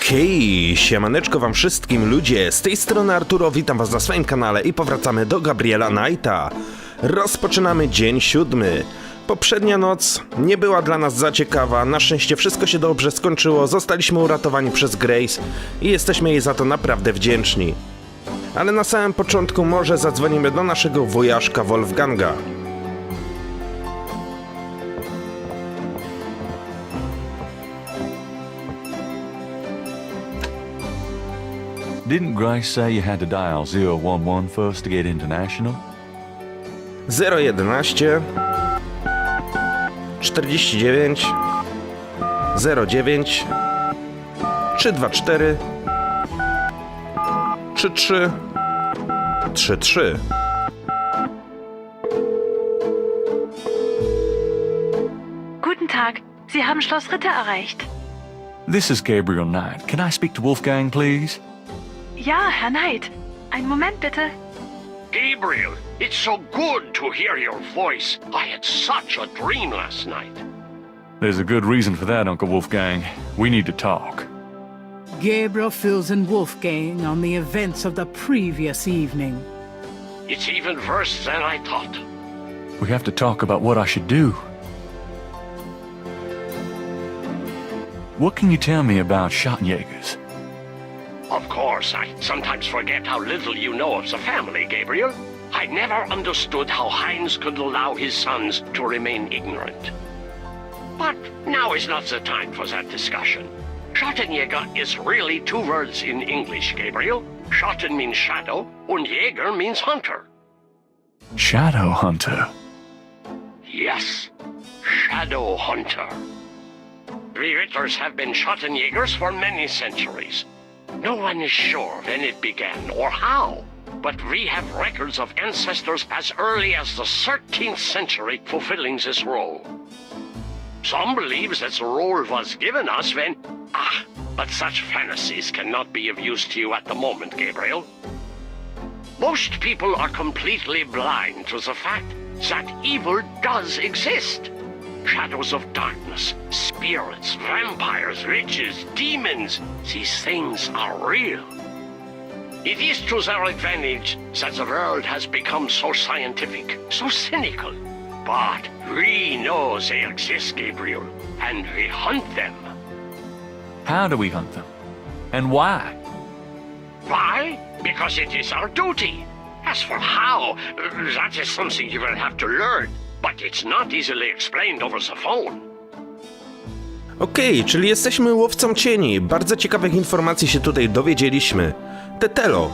Okej, siemaneczko wam wszystkim ludzie, z tej strony Arturo, witam was na swoim kanale i powracamy do Gabriela Knighta. Rozpoczynamy dzień 7. Poprzednia noc nie była dla nas za ciekawa, na szczęście wszystko się dobrze skończyło, zostaliśmy uratowani przez Grace i jesteśmy jej za to naprawdę wdzięczni. Ale na samym początku może zadzwonimy do naszego wujaszka Wolfganga. Didn't Grace say you had to dial 011 first to get international? 011 49 09 324 33 33. Guten Tag, Sie haben Schloss Ritter erreicht. This is Gabriel Knight. Can I speak to Wolfgang, please? Ja, Herr Knight. Einen Moment bitte. Gabriel, it's so good to hear your voice. I had such a dream last night. There's a good reason for that, Uncle Wolfgang. We need to talk. Gabriel fills in Wolfgang on the events of the previous evening. It's even worse than I thought. We have to talk about what I should do. What can you tell me about Schattenjägers? Of course, I sometimes forget how little you know of the family, Gabriel. I never understood how Heinz could allow his sons to remain ignorant. But now is not the time for that discussion. Schattenjäger is really two words in English, Gabriel. Schatten means shadow, and Jäger means hunter. Shadow Hunter. Yes, shadow hunter. We Ritters have been Schattenjägers for many centuries. No one is sure when it began or how, but we have records of ancestors as early as the 13th century fulfilling this role. Some believe that the role was given us when... but such fantasies cannot be of use to you at the moment, Gabriel. Most people are completely blind to the fact that evil does exist. Shadows of darkness, spirits, vampires, witches, demons, these things are real. It is to their advantage that the world has become so scientific, so cynical. But we know they exist, Gabriel, and we hunt them. How do we hunt them? And why? Why? Because it is our duty. As for how, that is something you will have to learn. But it's not easily explained over the phone. Okej, czyli jesteśmy łowcą cieni. Bardzo ciekawych informacji się tutaj dowiedzieliśmy. Tetelo.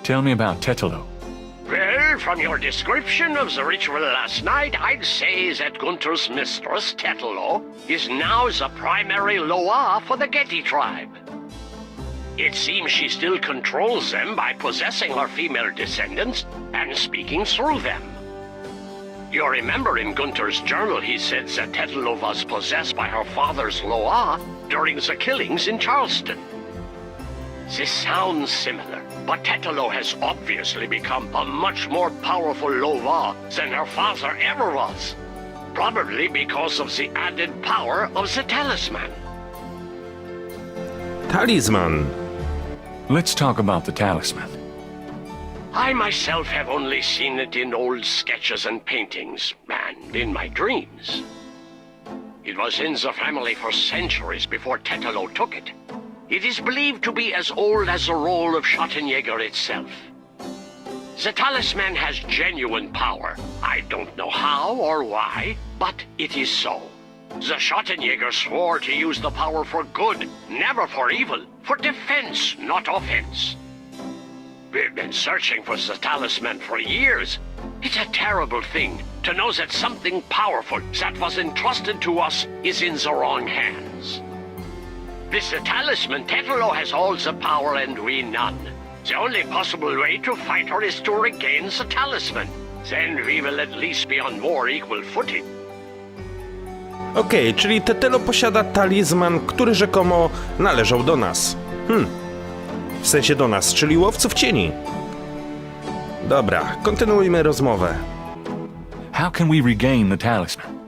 Tell me about Tetelo. Well, from your description of the ritual last night, I'd say that Gunther's mistress, Tetelo, is now the primary Loa for the Getty tribe. It seems she still controls them by possessing her female descendants and speaking through them. You remember in Gunther's journal he said that Tetelo was possessed by her father's Loa during the killings in Charleston. This sounds similar, but Tetelo has obviously become a much more powerful Loa than her father ever was. Probably because of the added power of the talisman. Talizman. Let's talk about the talisman. I myself have only seen it in old sketches and paintings, and in my dreams. It was in the family for centuries before Tetelo took it. It is believed to be as old as the role of Schattenjäger itself. The talisman has genuine power. I don't know how or why, but it is so. The Schattenjäger swore to use the power for good, never for evil, for defense, not offense. We've been searching for the talisman for years. It's a terrible thing to know that something powerful that was entrusted to us is in the wrong hands. With the talisman, Tetelo has all the power and we none. The only possible way to fight her is to regain the talisman. Then we will at least be on more equal footing. Okej, czyli Tetelo posiada talizman, który rzekomo należał do nas. W sensie do nas, czyli łowców cieni. Dobra, kontynuujmy rozmowę. How can we regain the talisman?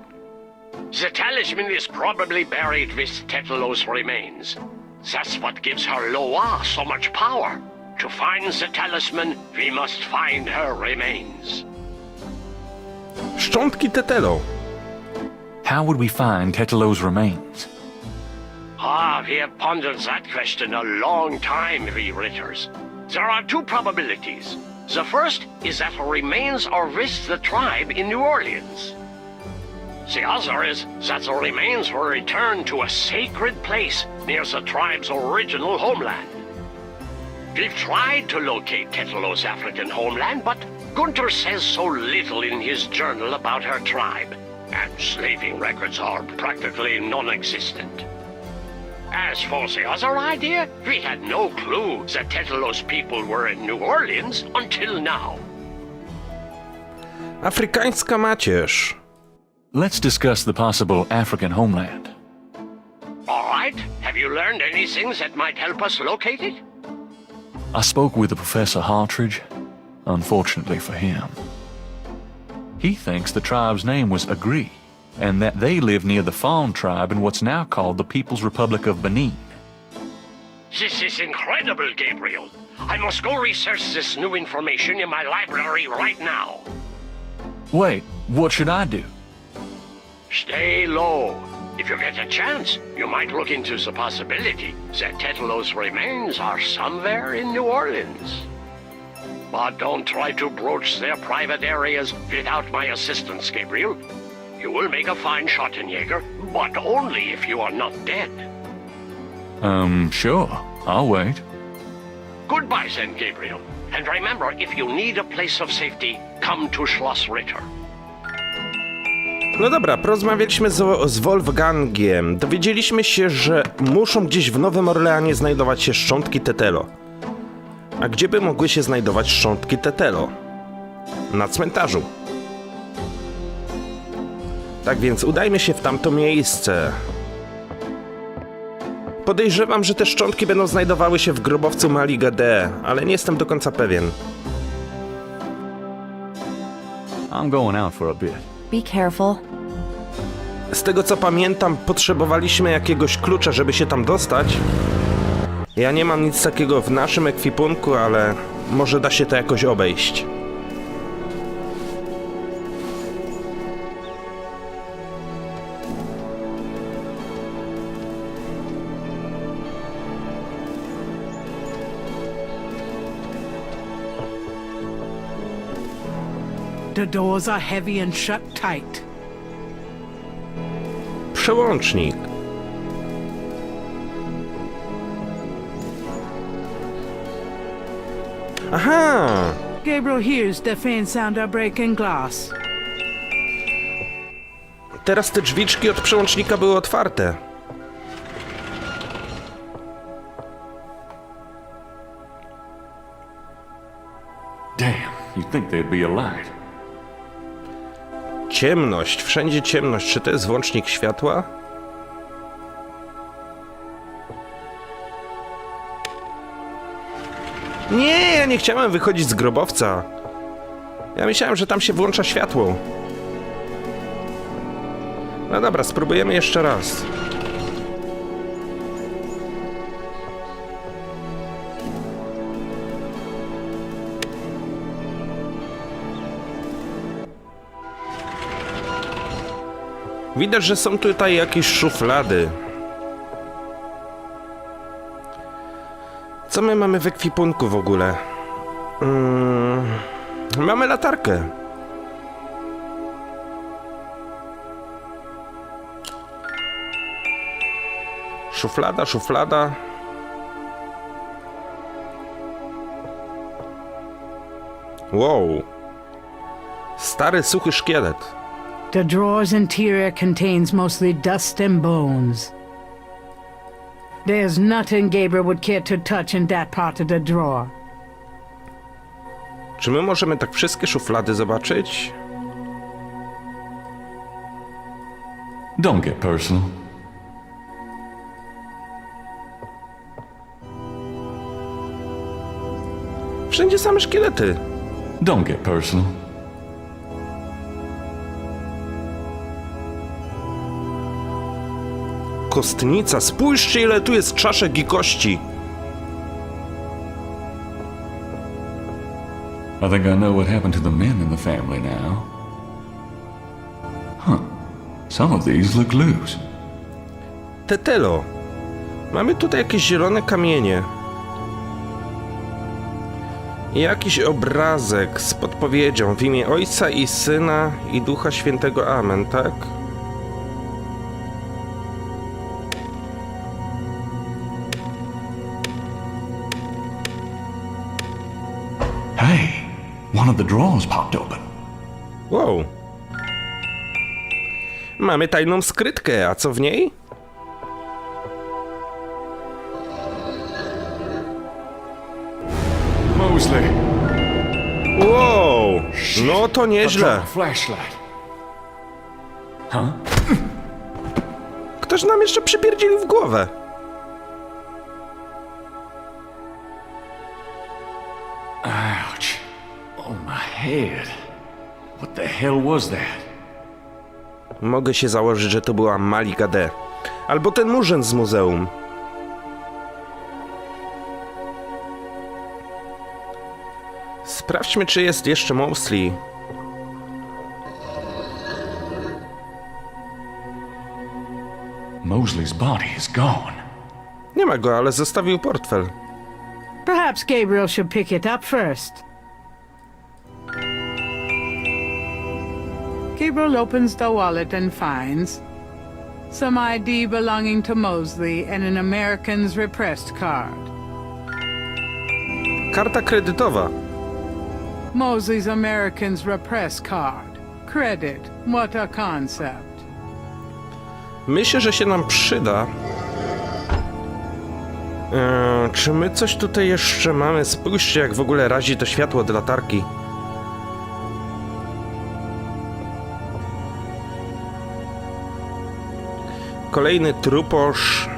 The talisman is probably buried with Tetelo's remains. That's what gives her Loa so much power. To find the talisman, we must find her remains. Szczątki Tetelo. How would we find Tetelo's remains? We have pondered that question a long time, we Ritters. There are two probabilities. The first is that her remains are with the tribe in New Orleans. The other is that the remains were returned to a sacred place near the tribe's original homeland. We've tried to locate Tetelo's African homeland, but Gunther says so little in his journal about her tribe, and slaving records are practically non-existent. As for the other idea, we had no clue that Tetelo's people were in New Orleans until now. Afrykańska macierz. Let's discuss the possible African homeland. All right, have you learned anything that might help us locate it? I spoke with Professor Hartridge, unfortunately for him. He thinks the tribe's name was Agree, and that they live near the Fawn tribe in what's now called the People's Republic of Benin. This is incredible, Gabriel. I must go research this new information in my library right now. Wait, what should I do? Stay low. If you get a chance, you might look into the possibility that Tetelo's remains are somewhere in New Orleans. But don't try to broach their private areas without my assistance, Gabriel. You will make a fine Schattenjäger, but only if you are not dead. Sure. I'll wait. Goodbye then, Gabriel. And remember, if you need a place of safety, come to Schloss Ritter. No dobra, porozmawialiśmy z Wolfgangiem. Dowiedzieliśmy się, że muszą gdzieś w Nowym Orleanie znajdować się szczątki Tetelo. A gdzie by mogły się znajdować szczątki Tetelo? Na cmentarzu. Tak więc udajmy się w tamto miejsce. Podejrzewam, że te szczątki będą znajdowały się w grobowcu Maliga D, ale nie jestem do końca pewien. I'm going out for a bit. Be careful. Z tego co pamiętam, potrzebowaliśmy jakiegoś klucza, żeby się tam dostać. Ja nie mam nic takiego w naszym ekwipunku, ale może da się to jakoś obejść. The doors are heavy and shut tight. Przełącznik. Aha! Gabriel hears the faint sound of breaking glass. Teraz te drzwiczki od przełącznika były otwarte. Damn, you'd think there'd be a light. Ciemność, wszędzie ciemność. Czy to jest włącznik światła? Nie, ja nie chciałem wychodzić z grobowca. Ja myślałem, że tam się włącza światło. No dobra, spróbujemy jeszcze raz. Widać, że są tutaj jakieś szuflady. Co my mamy w ekwipunku w ogóle? Mamy latarkę. Szuflada, szuflada. Wow. Stary, suchy szkielet. The drawer's interior contains mostly dust and bones. There's nothing Gabriel would care to touch in that part of the drawer. Czy my możemy tak wszystkie szuflady zobaczyć? Don't get personal. Wszędzie same szkielety. Don't get personal. kostnica. Spójrzcie, ile tu jest czaszek i kości. I think I know what happened to the men in the family now. Huh. Some of these look loose. Tetelo. Mamy tutaj jakieś zielone kamienie. I jakiś obrazek z podpowiedzią w imię Ojca i Syna i Ducha Świętego. Amen, tak? Hey, one of the drawers popped open. Wow. Mamy tajną skrytkę, a co w niej? Mosley. Wow. No to nieźle. Flashlight. Huh? Ktoś nam jeszcze przypierdzielił w głowę. Ouch. Oh, my head. What the hell was that? Mogę się założyć, że to była Malika D. Albo ten murzyn z muzeum. Sprawdźmy, czy jest jeszcze Mosley. Mosley's body is gone. Nie ma go, ale zostawił portfel. Perhaps Gabriel should pick it up first. Gabriel opens the wallet and finds some ID belonging to Mosley and an American's repressed card. Karta kredytowa. Mosley's American's repressed card. Credit. What a concept. Myślę, że się nam przyda. Czy my coś tutaj jeszcze mamy? Spójrzcie, jak w ogóle razi to światło od latarki. Kolejny truposz.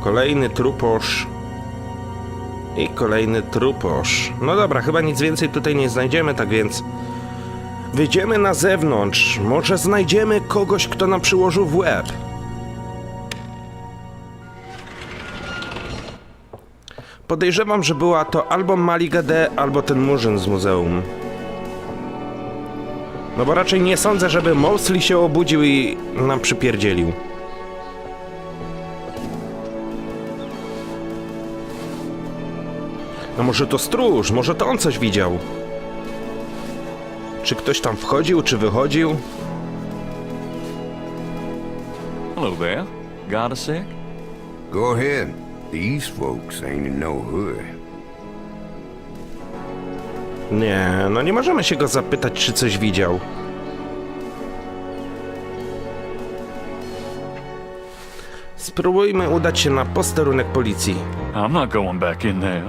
Kolejny truposz. I kolejny truposz. No dobra, chyba nic więcej tutaj nie znajdziemy, tak więc wyjdziemy na zewnątrz. Może znajdziemy kogoś, kto nam przyłożył w łeb. Podejrzewam, że była to albo Malika D, albo ten murzyn z muzeum. No bo raczej nie sądzę, żeby Mosley się obudził i nam przypierdzielił. No może to stróż, może to on coś widział. Czy ktoś tam wchodził, czy wychodził? Hello there. Got a sec? Go ahead. These folks ain't in no hurry. Nie, no nie możemy się go zapytać, czy coś widział. Spróbujmy udać się na posterunek policji. I'm not going back in there.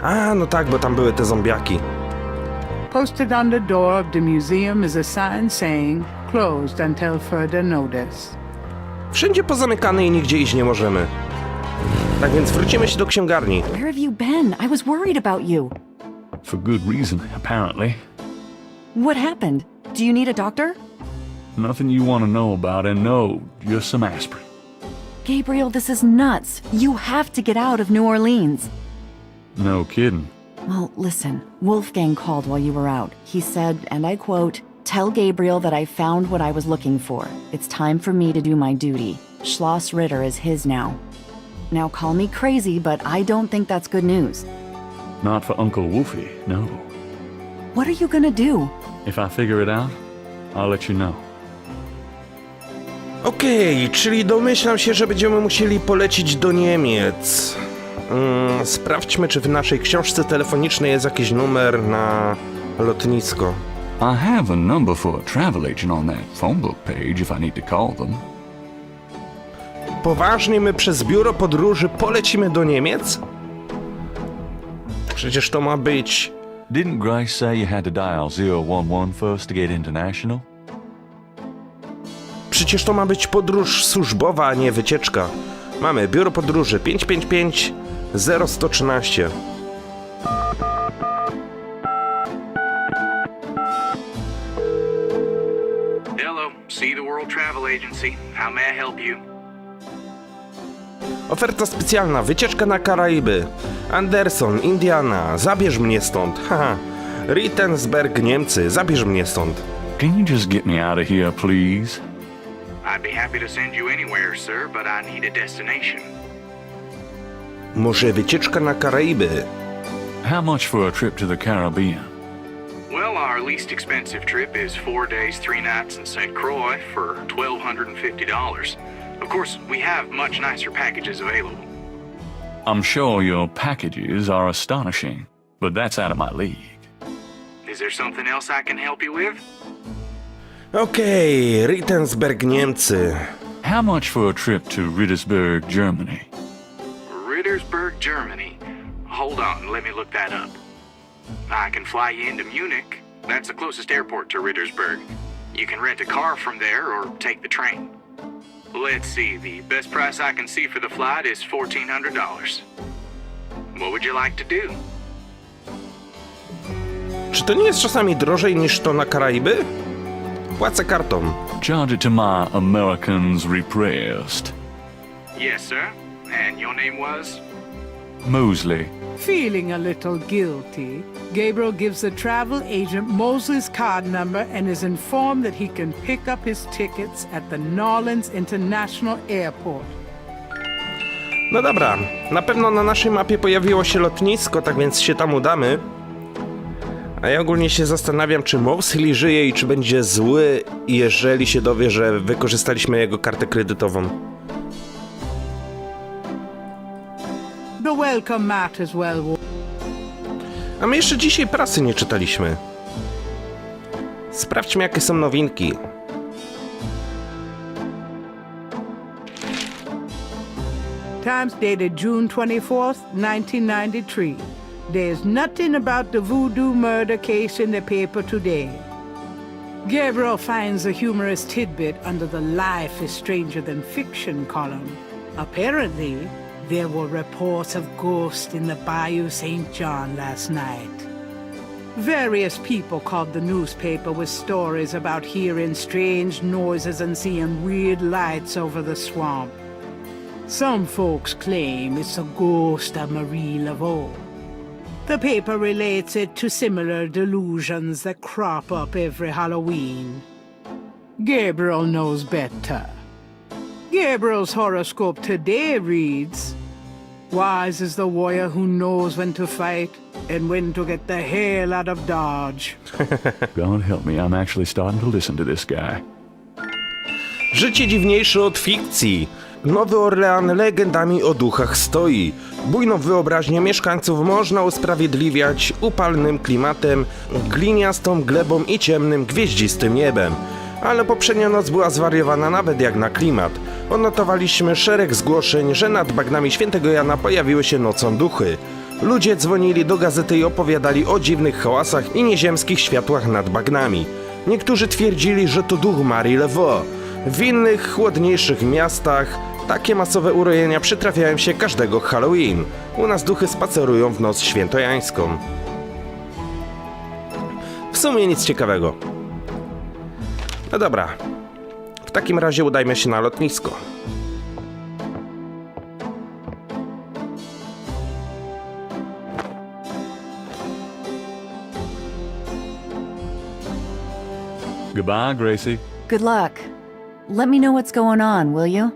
A, no tak, bo tam były te zombiaki. Posted on the door of the museum is a sign saying, closed until further notice. Wszędzie pozamykane i nigdzie iść nie możemy. Tak więc wrócimy się do księgarni. Where have you been? I was worried about you. For good reason, apparently. What happened? Do you need a doctor? Nothing you want to know about, and no, just some aspirin. Gabriel, this is nuts. You have to get out of New Orleans. No kidding. Well, listen. Wolfgang called while you were out. He said, and I quote, "Tell Gabriel that I found what I was looking for. It's time for me to do my duty. Schloss Ritter is his now." Now call me crazy, but I don't think that's good news. Not for Uncle Wolfie, no. What are you gonna do? If I figure it out, I'll let you know. Okej, czyli domyślam się, że będziemy musieli polecić do Niemiec. Sprawdźmy, czy w naszej książce telefonicznej jest jakiś numer na lotnisko. I have a number for a travel agent on that phone book page if I need to call them. Poważnie my przez biuro podróży polecimy do Niemiec? Przecież to ma być... Didn't Grace say you had to dial 011 first to get international? Przecież to ma być podróż służbowa, a nie wycieczka. Mamy biuro podróży 555 0113. Hello, See the World Travel Agency. How may I help you? Oferta specjalna, wycieczka na Karaiby. Anderson, Indiana, zabierz mnie stąd. Haha. Rittensberg, Niemcy, zabierz mnie stąd. Can you just get me out of here, please? I'd be happy to send you anywhere, sir, but I need a destination. Może wycieczka na Karaiby? How much for a trip to the Caribbean? Well, our least expensive trip is 4 days, 3 nights in St. Croix for $1,250. Of course, we have much nicer packages available. I'm sure your packages are astonishing, but that's out of my league. Is there something else I can help you with? Okej, Rittensberg, Niemcy. How much for a trip to Rittersberg, Germany? Rittersberg, Germany. Hold on, let me look that up. I can fly you into Munich. That's the closest airport to Rittersberg. You can rent a car from there or take the train. Let's see, the best price I can see for the flight is $1,400. What would you like to do? Czy to nie jest czasami drożej niż to na Karaiby? Płacę kartą. Charge it to my Americans repressed. Yes, sir. And your name was? Mosley. Feeling a little guilty, Gabriel gives the travel agent Mosley's card number and is informed that he can pick up his tickets at the Norlands International Airport. No dobra, na pewno na naszej mapie pojawiło się lotnisko, tak więc się tam udamy. A ja ogólnie się zastanawiam, czy Mosley żyje i czy będzie zły, jeżeli się dowie, że wykorzystaliśmy jego kartę kredytową. The welcome mat is well worn. A my jeszcze dzisiaj prasy nie czytaliśmy. Sprawdźmy, jakie są nowinki. Times dated June 24th, 1993. There's nothing about the Voodoo murder case in the paper today. Gabriel finds a humorous tidbit under the Life is Stranger Than Fiction column. Apparently, there were reports of ghosts in the Bayou St. John last night. Various people called the newspaper with stories about hearing strange noises and seeing weird lights over the swamp. Some folks claim it's a ghost of Marie Laveau. The paper relates it to similar delusions that crop up every Halloween. Gabriel knows better. Gabriel's horoscope today reads, "Wise is the warrior who knows when to fight and when to get the hell out of Dodge." God help me, I'm actually starting to listen to this guy. Życie dziwniejsze od fikcji. Nowy Orlean legendami o duchach stoi. Bujną wyobraźnię mieszkańców można usprawiedliwiać upalnym klimatem, gliniastą glebą i ciemnym, gwieździstym niebem. Ale poprzednia noc była zwariowana nawet jak na klimat. Odnotowaliśmy szereg zgłoszeń, że nad bagnami świętego Jana pojawiły się nocą duchy. Ludzie dzwonili do gazety i opowiadali o dziwnych hałasach i nieziemskich światłach nad bagnami. Niektórzy twierdzili, że to duch Marie Laveau. W innych, chłodniejszych miastach takie masowe urojenia przytrafiają się każdego Halloween. U nas duchy spacerują w noc świętojańską. W sumie nic ciekawego. No dobra. W takim razie udajmy się na lotnisko. Goodbye, Gracie. Good luck. Let me know what's going on, will you?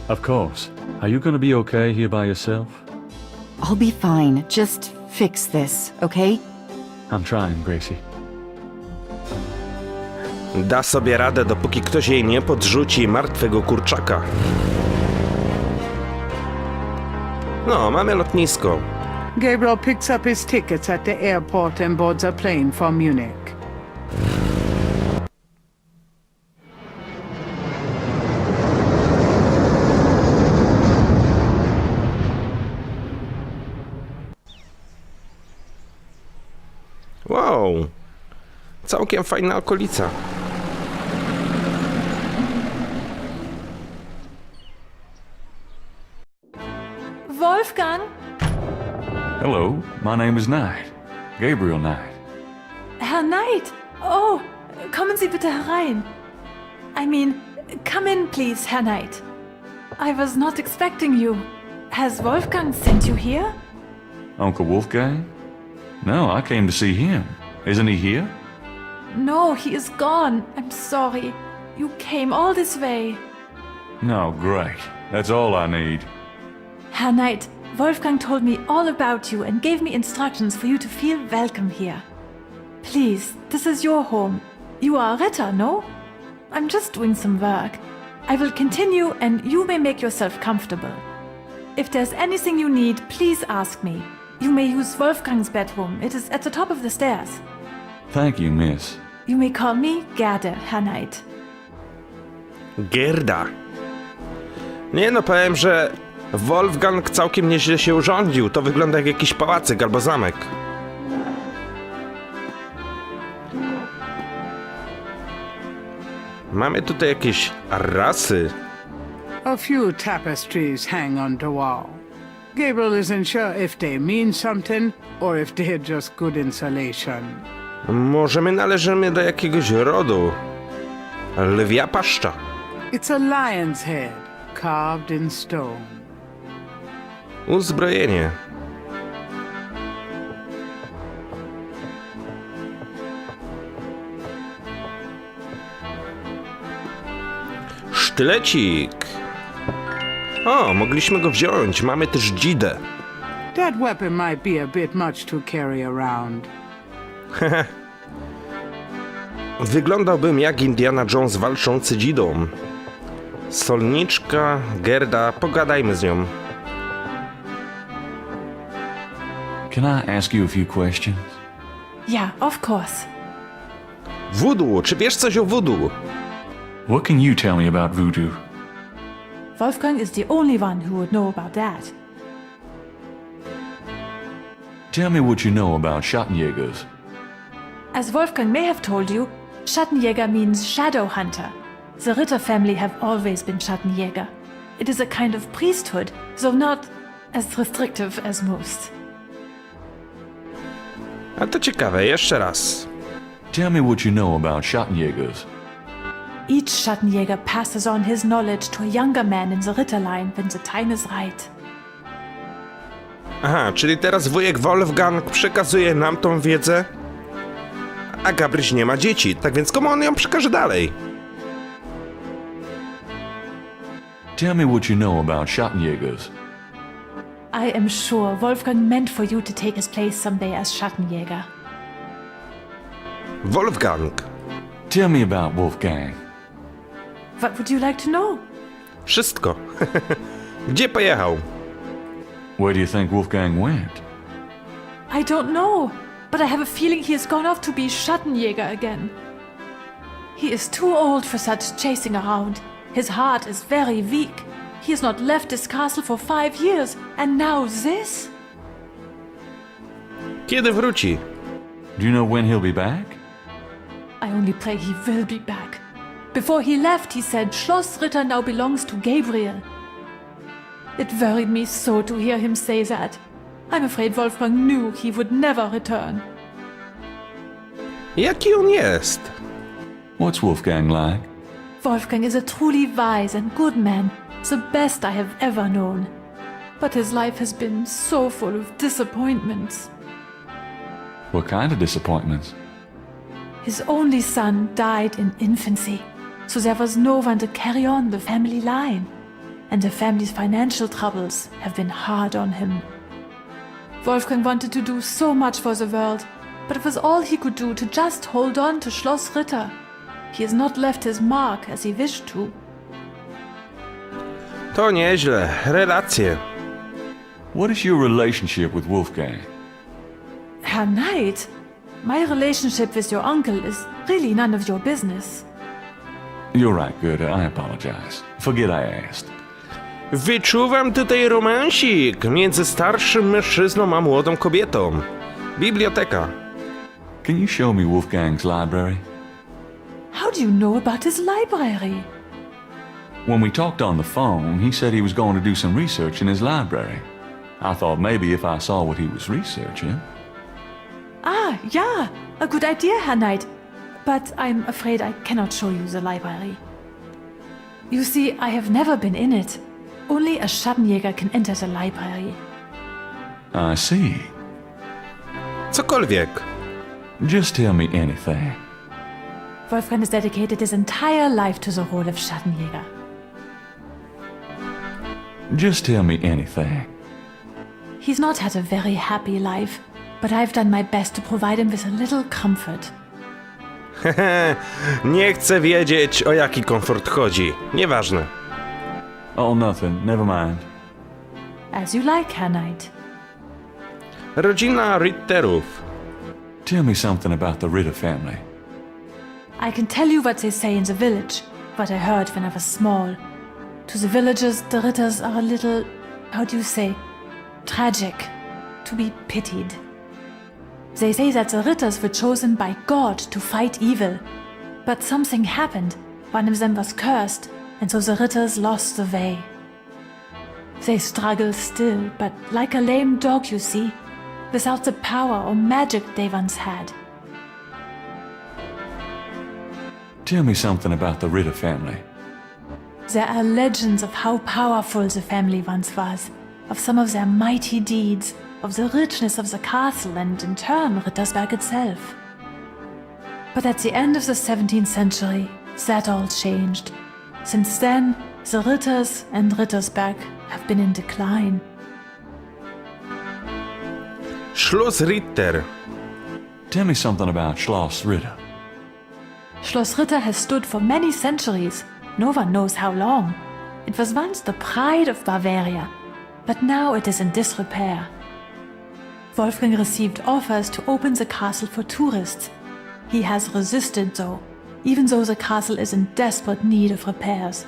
Of course. Are you gonna be okay here by yourself? I'll be fine. Just fix this, okay? I'm trying, Gracie. Da sobie radę, dopóki ktoś jej nie podrzuci martwego kurczaka. No, mamy lotnisko. Gabriel picks up his tickets at the airport and boards a plane for Munich. Wow, całkiem fajna okolica. Wolfgang? Hello, my name is Knight. Gabriel Knight. Herr Knight! Oh, kommen Sie bitte herein. I mean, Come in, please, Herr Knight. I was not expecting you. Has Wolfgang sent you here? Uncle Wolfgang? No, I came to see him. Isn't he here? No, he is gone. I'm sorry. You came all this way. No, great. That's all I need. Herr Knight, Wolfgang told me all about you and gave me instructions for you to feel welcome here. Please, this is your home. You are a Ritter, no? I'm just doing some work. I will continue and you may make yourself comfortable. If there's anything you need, please ask me. You may use Wolfgang's bedroom. It is at the top of the stairs. Thank you, miss. You may call me Gerda, Herr Knight. Gerda. Nie no, powiem, że Wolfgang całkiem nieźle się urządził. To wygląda jak jakiś pałacyk albo zamek. Mamy tutaj jakieś rasy. A few tapestries hang on the wall. Gabriel isn't sure if they mean something or if they're just good insulation. Może my należymy do jakiegoś rodu. Lwia paszcza. It's a lion's head, carved in stone. Uzbrojenie. Sztylecik. O, mogliśmy go wziąć. Mamy też dzidę. That weapon might be a bit much to carry around. Wyglądałbym jak Indiana Jones walczący dzidą. Solniczka, Gerda, pogadajmy z nią. Can I ask you a few questions? Yeah, of course. Voodoo, czy wiesz coś o voodoo? What can you tell me about voodoo? Wolfgang is the only one who would know about that. Tell me what you know about Schattenjägers. As Wolfgang may have told you, Schattenjäger means shadow hunter. The Ritter family have always been Schattenjäger. It is a kind of priesthood, though not as restrictive as most. A to ciekawe, jeszcze raz. Tell me what you know about Schattenjägers. Each Schattenjäger passes on his knowledge to a younger man in the Ritter line when the time is right. Aha, czyli teraz wujek Wolfgang przekazuje nam tą wiedzę, a Gabryś nie ma dzieci, tak więc komu on ją przekaże dalej? Tell me what you know about Schattenjägers. I am sure Wolfgang meant for you to take his place someday as Schattenjäger. Wolfgang. Tell me about Wolfgang. What would you like to know? Wszystko. Gdzie pojechał? Where do you think Wolfgang went? I don't know, but I have a feeling he has gone off to be Schattenjäger again. He is too old for such chasing around. His heart is very weak. He has not left this castle for 5 years, and now this? Kiedy wróci? Do you know when he'll be back? I only pray he will be back. Before he left, he said Schloss Ritter now belongs to Gabriel. It worried me so to hear him say that. I'm afraid Wolfgang knew he would never return. Jaki on jest? What's Wolfgang like? Wolfgang is a truly wise and good man, the best I have ever known. But his life has been so full of disappointments. What kind of disappointments? His only son died in infancy, so there was no one to carry on the family line. And the family's financial troubles have been hard on him. Wolfgang wanted to do so much for the world, but it was all he could do to just hold on to Schloss Ritter. He has not left his mark as he wished to. To nieźle. Relacje. What is your relationship with Wolfgang? Herr Knight, my relationship with your uncle is really none of your business. You're right, Gerda. I apologize. Forget I asked. Wyczuwam tutaj romansik między starszym mężczyzną a młodą kobietą. Biblioteka. Can you show me Wolfgang's library? How do you know about his library? When we talked on the phone, he said he was going to do some research in his library. I thought maybe if I saw what he was researching. Ah, yeah, a good idea, Herr Knight. But I'm afraid I cannot show you the library. You see, I have never been in it. Only a Schattenjäger can enter the library. I see. Cokolwiek. Just tell me anything. Wolfgang has dedicated his entire life to the role of Schattenjäger. Just tell me anything. He's not had a very happy life, but I've done my best to provide him with a little comfort. Nie chcę wiedzieć, o jaki komfort chodzi. Nieważne. Oh, nothing. Never mind. As you like, Herr Knight. Rodzina Ritterów. Tell me something about the Ritter family. I can tell you what they say in the village, what I heard when I was small. To the villagers, the Ritters are a little, how do you say, tragic, to be pitied. They say that the Ritters were chosen by God to fight evil. But something happened. One of them was cursed, and so the Ritters lost the way. They struggle still, but like a lame dog, you see, without the power or magic they once had. Tell me something about the Ritter family. There are legends of how powerful the family once was, of some of their mighty deeds, of the richness of the castle and, in turn, Rittersberg itself. But at the end of the 17th century, that all changed. Since then, the Ritters and Rittersberg have been in decline. Schloss Ritter. Tell me something about Schloss Ritter. Schloss Ritter has stood for many centuries, no one knows how long. It was once the pride of Bavaria, but now it is in disrepair. Wolfgang received offers to open the castle for tourists. He has resisted though, even though the castle is in desperate need of repairs.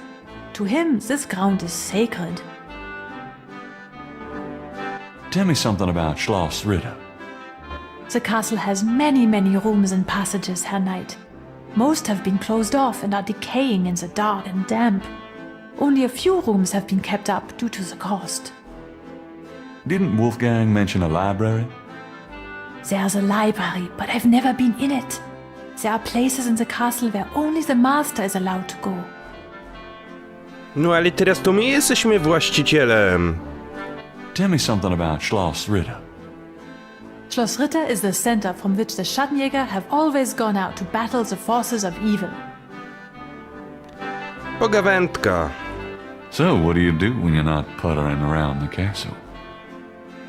To him, this ground is sacred. Tell me something about Schloss Ritter. The castle has many, many rooms and passages, Herr Knight. Most have been closed off and are decaying in the dark and damp. Only a few rooms have been kept up due to the cost. Didn't Wolfgang mention a library? There's a library, but I've never been in it. There are places in the castle where only the master is allowed to go. No ale teraz to my jesteśmy właścicielem. Tell me something about Schloss Ritter. Schloss Ritter is the center from which the Schattenjäger have always gone out to battle the forces of evil. Pogawędka. So, what do you do when you're not puttering around the castle?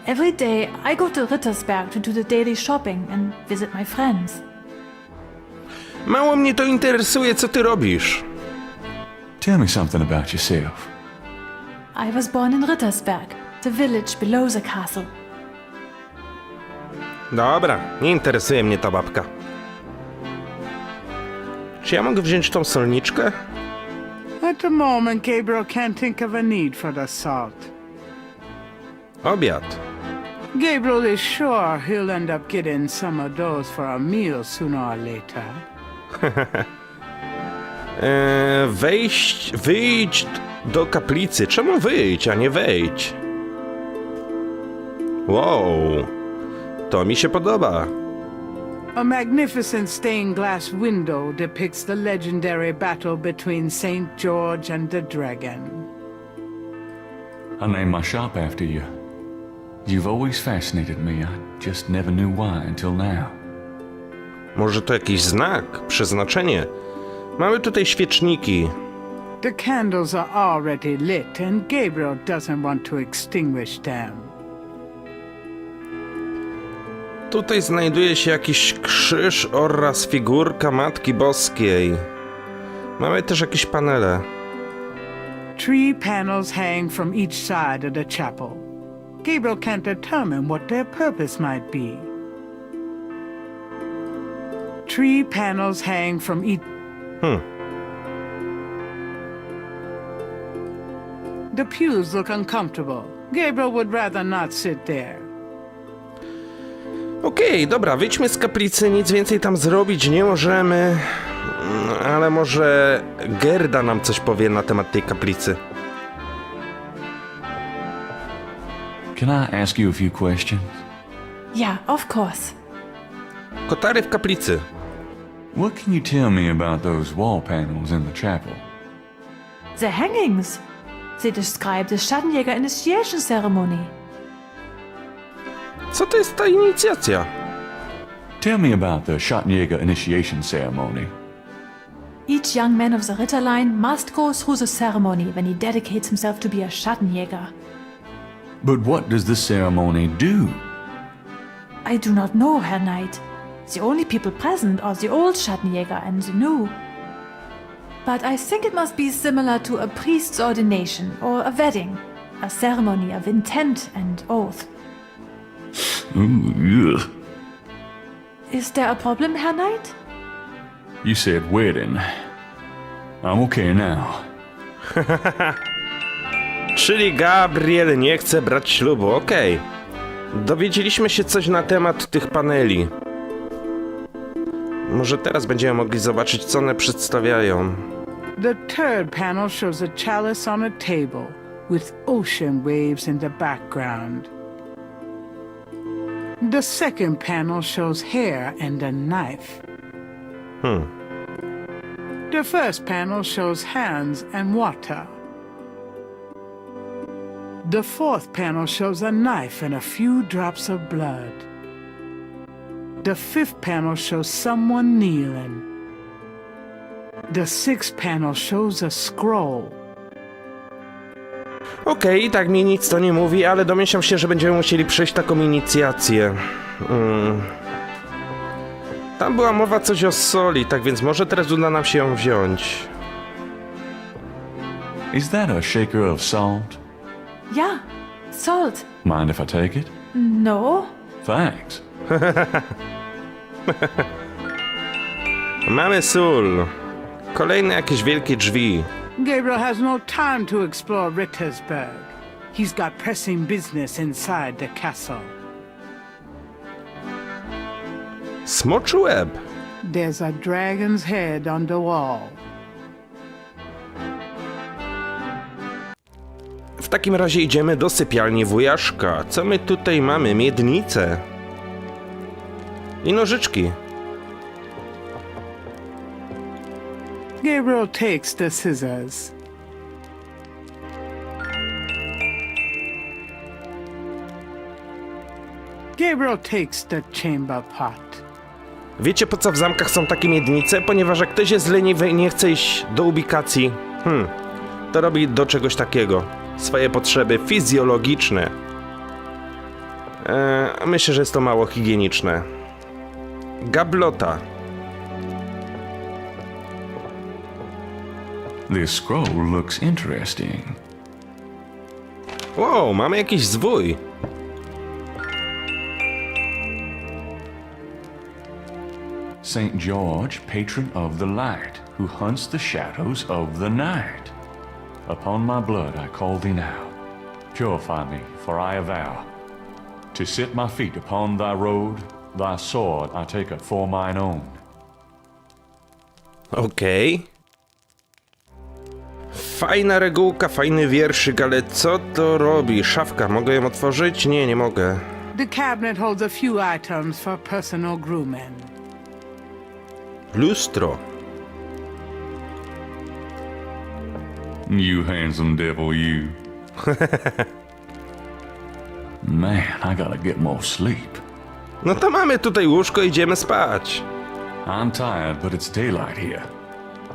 Every day I go to Rittersberg to do the daily shopping and visit my friends. Mało mnie to interesuje, co ty robisz. Tell me something about yourself. I was born in Rittersberg, the village below the castle. Dobra, nie interesuje mnie ta babka. Czy ja mogę wziąć tą solniczkę? At the moment, Gabriel can't think of a need for the salt. Obiad. Gabriel is sure he'll end up getting some of those for a meal sooner or later. Wyjdź do kaplicy. Czemu wyjdź, a nie wejdź? Wow, to mi się podoba. A magnificent stained glass window depicts the legendary battle between St. George and the dragon. I named my shop after you. You've always fascinated me. I just never knew why until now. Może to jakiś znak, przeznaczenie. Mamy tutaj świeczniki. The candles are already lit, and Gabriel doesn't want to extinguish them. Tutaj znajduje się jakiś krzyż oraz figurka Matki Boskiej. Mamy też jakieś panele. 3 panels hang from each side of the chapel. Gabriel can't determine what their purpose might be. 3 panels hang from each... The pews look uncomfortable. Gabriel would rather not sit there. Okej, dobra, wyjdźmy z kaplicy, nic więcej tam zrobić nie możemy. Ale może Gerda nam coś powie na temat tej kaplicy. Can I ask you a few questions? Yeah, of course. Kotary w kaplicy. What can you tell me about those wall panels in the chapel? The hangings. They describe the Schattenjäger initiation ceremony. Co to jest ta inicjacja? Tell me about the Schattenjäger initiation ceremony. Each young man of the Ritterline must go through the ceremony when he dedicates himself to be a Schattenjäger. But what does this ceremony do? I do not know, Herr Knight. The only people present are the old Schattenjäger and the new. But I think it must be similar to a priest's ordination or a wedding, a ceremony of intent and oath. Ooh, ugh. Is there a problem, Herr Knight? You said wedding. I'm okay now. Czyli Gabriel nie chce brać ślubu, okej. Dowiedzieliśmy się coś na temat tych paneli. Może teraz będziemy mogli zobaczyć, co one przedstawiają. The third panel shows a chalice on a table with ocean waves in the background. The second panel shows hair and a knife. The first panel shows hands and water. The fourth panel shows a knife and a few drops of blood. The fifth panel shows someone kneeling. The sixth panel shows a scroll. Okej, i tak mi nic to nie mówi, ale domyślam się, że będziemy musieli przejść taką inicjację. Tam była mowa coś o soli, tak więc może teraz uda nam się ją wziąć. Is that a shaker of salt? Yeah, salt. Mind if I take it? No. Thanks. Mamy sól. Kolejne jakieś wielkie drzwi. Gabriel has no time to explore Rittersberg. He's got pressing business inside the castle. Smoczy łeb. There's a dragon's head on the wall. W takim razie idziemy do sypialni wujaszka. Co my tutaj mamy? Miednicę. I nożyczki. Gabriel takes the scissors. Gabriel takes the chamber pot. Wiecie, po co w zamkach są takie miednice? Ponieważ jak ktoś jest leniwy i nie chce iść do ubikacji, to robi do czegoś takiego. Swoje potrzeby fizjologiczne. Myślę, że jest to mało higieniczne. Gablota. This scroll looks interesting. Wow, mamy jakiś zwój. St. George, patron of the light, who hunts the shadows of the night. Upon my blood I call thee now. Purify me, for I avow to set my feet upon thy road. Thy sword I take it for mine own. Okej. Fajna regułka, fajny wierszyk, ale co to robi? Szafka, mogę ją otworzyć? Nie, nie mogę. The cabinet holds a few items for personal grooming. Lustro. You handsome devil, you. Man, I gotta get more sleep. No to mamy tutaj łóżko, idziemy spać. I'm tired, but it's daylight here.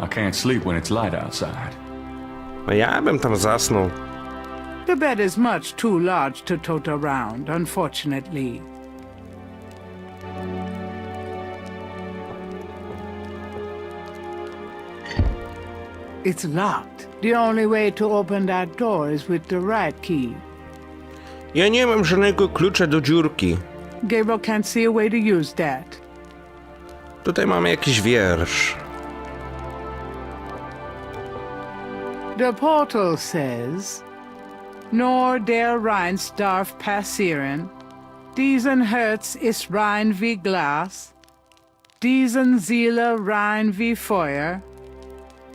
I can't sleep when it's light outside. No ja bym tam zasnął. The bed is much too large to tote around, unfortunately. It's locked. The only way to open that door is with the right key. Ja nie mam żadnego klucza do dziurki. Gabriel can't see a way to use that. Tutaj mamy jakiś wiersz. The portal says, Nor der Rheins darf passieren, diesen Herz ist rein wie Glas, diesen Seele rein wie Feuer,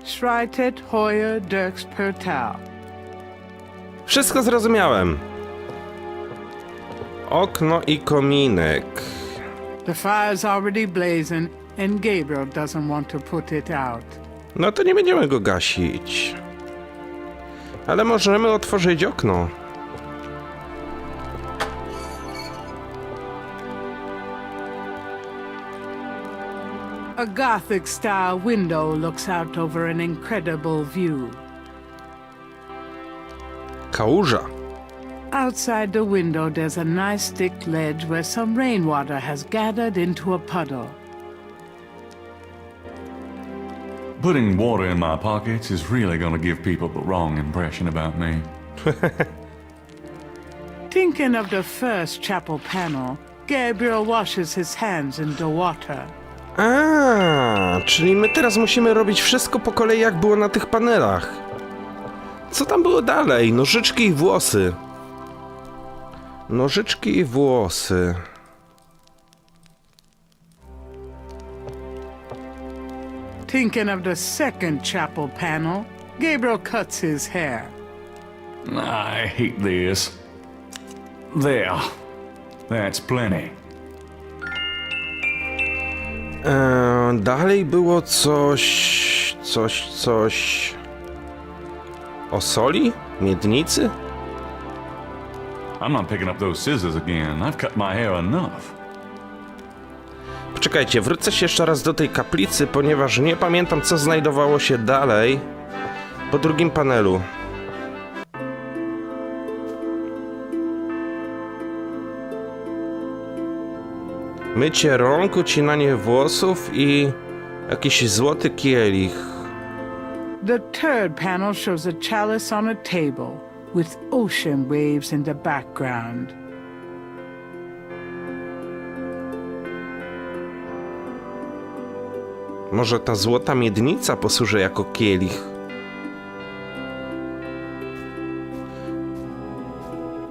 schreitet heuer durchs Portal. Wszystko zrozumiałem. Okno i kominek. The fire's already blazing, and Gabriel doesn't want to put it out. No to nie będziemy go gasić. Ale możemy otworzyć okno. A Gothic-style window looks out over an incredible view. Kałuża. Outside the window, there's a nice thick ledge where some rainwater has gathered into a puddle. Putting water in my pockets is really gonna give people the wrong impression about me. Thinking of the first chapel panel, Gabriel washes his hands in the water. Czyli my teraz musimy robić wszystko po kolei, jak było na tych panelach. Co tam było dalej? Nożyczki i włosy. Nożyczki i włosy. Thinking of the second chapel panel, Gabriel cuts his hair. I hate this. There. That's plenty. Dalej było coś... O soli? Miednicy? I'm not picking up those scissors again. I've cut my hair enough. Poczekajcie, wrócę się jeszcze raz do tej kaplicy, ponieważ nie pamiętam, co znajdowało się dalej po drugim panelu. Mycie rąk, ucinanie włosów i jakiś złoty kielich. The third panel shows a chalice on a table with ocean waves in the background. Może ta złota miednica posłuży jako kielich.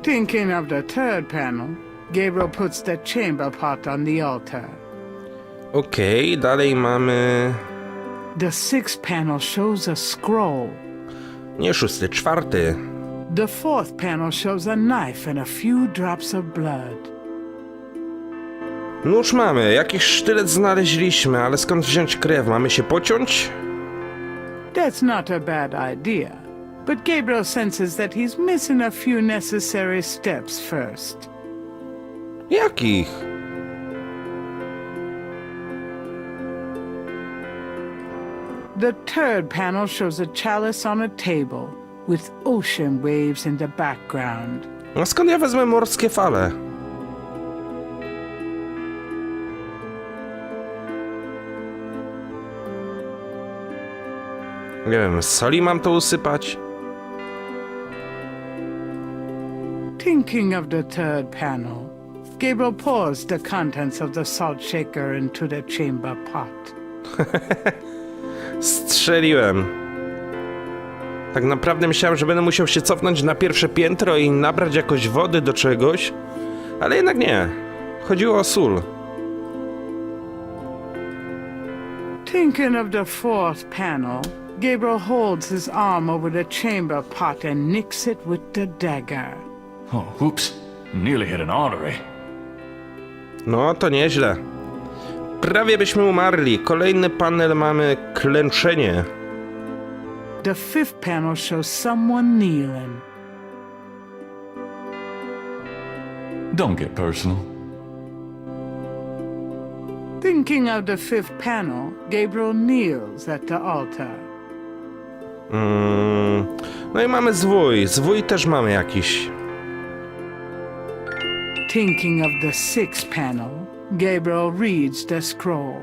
Thinking of the third panel, Gabriel puts the chamber pot on the altar. Okej, dalej mamy... The sixth panel shows a scroll. Nie, szósty, czwarty. The fourth panel shows a knife and a few drops of blood. Nóż mamy, jakiś sztylet znaleźliśmy, ale skąd wziąć krew? Mamy się pociąć? That's not a bad idea, but Gabriel senses that he's missing a few necessary steps first. Jakich? The third panel shows a chalice on a table with ocean waves in the background. A skąd ja wezmę morskie fale? Nie wiem, z soli mam to usypać? Thinking of the third panel, Gabriel pours the contents of the salt shaker into the chamber pot. Strzeliłem. Tak naprawdę myślałem, że będę musiał się cofnąć na pierwsze piętro i nabrać jakoś wody do czegoś, ale jednak nie. Chodziło o sól. Thinking of the fourth panel, Gabriel holds his arm over the chamber pot and nicks it with the dagger. Oh, oops. Nearly hit an artery. No, to nieźle. Prawie byśmy umarli. Kolejny panel mamy klęczenie. The fifth panel shows someone kneeling. Don't get personal. Thinking of the fifth panel, Gabriel kneels at the altar. No i mamy zwój. Zwój też mamy jakiś. Thinking of the sixth panel, Gabriel reads the scroll.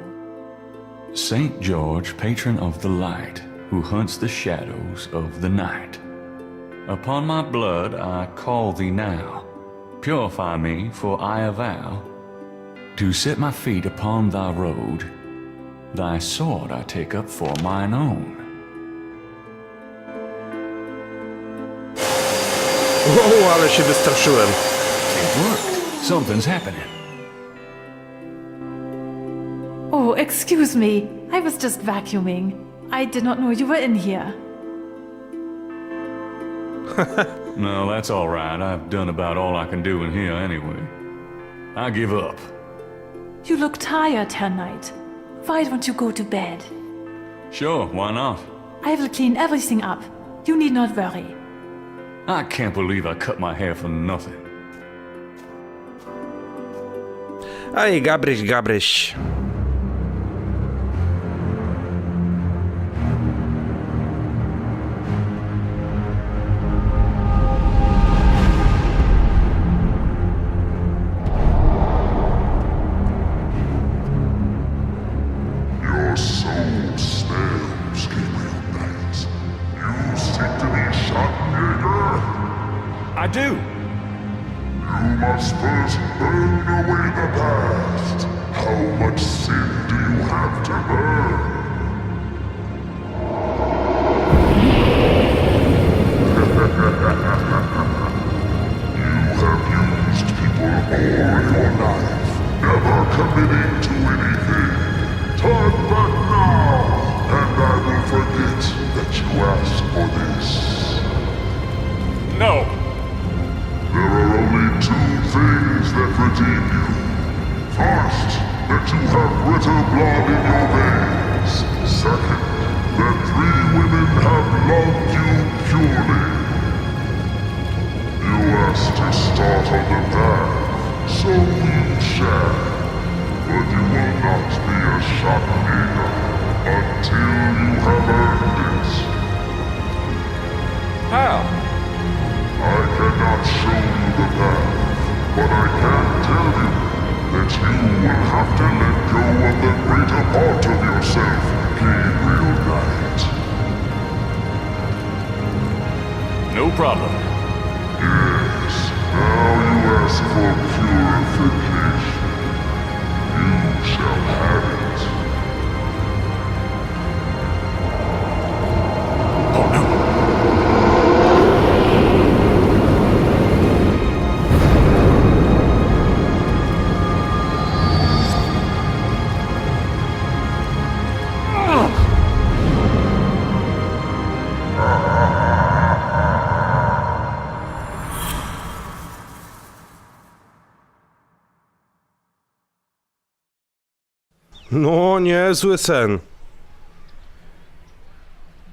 Saint George, patron of the light, who hunts the shadows of the night. Upon my blood I call thee now. Purify me, for I avow to set my feet upon thy road. Thy sword I take up for mine own. Wow, ale się wystraszyłem. It worked. Something's happening. Oh, excuse me. I was just vacuuming. I did not know you were in here. No, that's all right. I've done about all I can do in here anyway. I give up. You look tired, Herr Knight. Why don't you go to bed? Sure, why not? I will clean everything up. You need not worry. I can't believe I cut my hair for nothing. Aj, Gabryś, Gabryś. Your soul smells, Gabriel Knight. You seek to be Schattenjäger? I do. You must first burn away the past. How much sin do you have to burn? You have used people all your life, never committing to anything. Turn back now, and I will forget that you asked for this. No. There are only two things that redeem you. First, that you have Ritter blood in your veins. Second, that 3 women have loved you purely. You asked to start on the path, so you shall. But you will not be a Schattenjäger until you have earned it. How? I cannot show you the path, but I can tell you that you will have to let go of the greater part of yourself, Gabriel Knight. No problem. Yes, now you ask for purification. You shall have it. Oh no. No, niezły sen.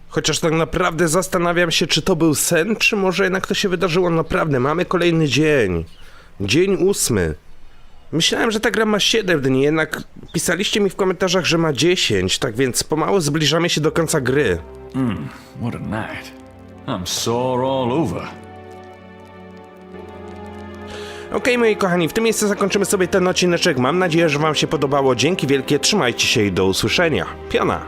Chociaż tak naprawdę zastanawiam się, czy to był sen, czy może jednak to się wydarzyło naprawdę. Mamy kolejny dzień. Dzień 8. Myślałem, że ta gra ma 7 dni, jednak pisaliście mi w komentarzach, że ma 10, tak więc pomału zbliżamy się do końca gry. What a night. I'm sore all over. Okej, moi kochani, w tym miejscu zakończymy sobie ten odcineczek. Mam nadzieję, że wam się podobało. Dzięki wielkie, trzymajcie się i do usłyszenia. Piona!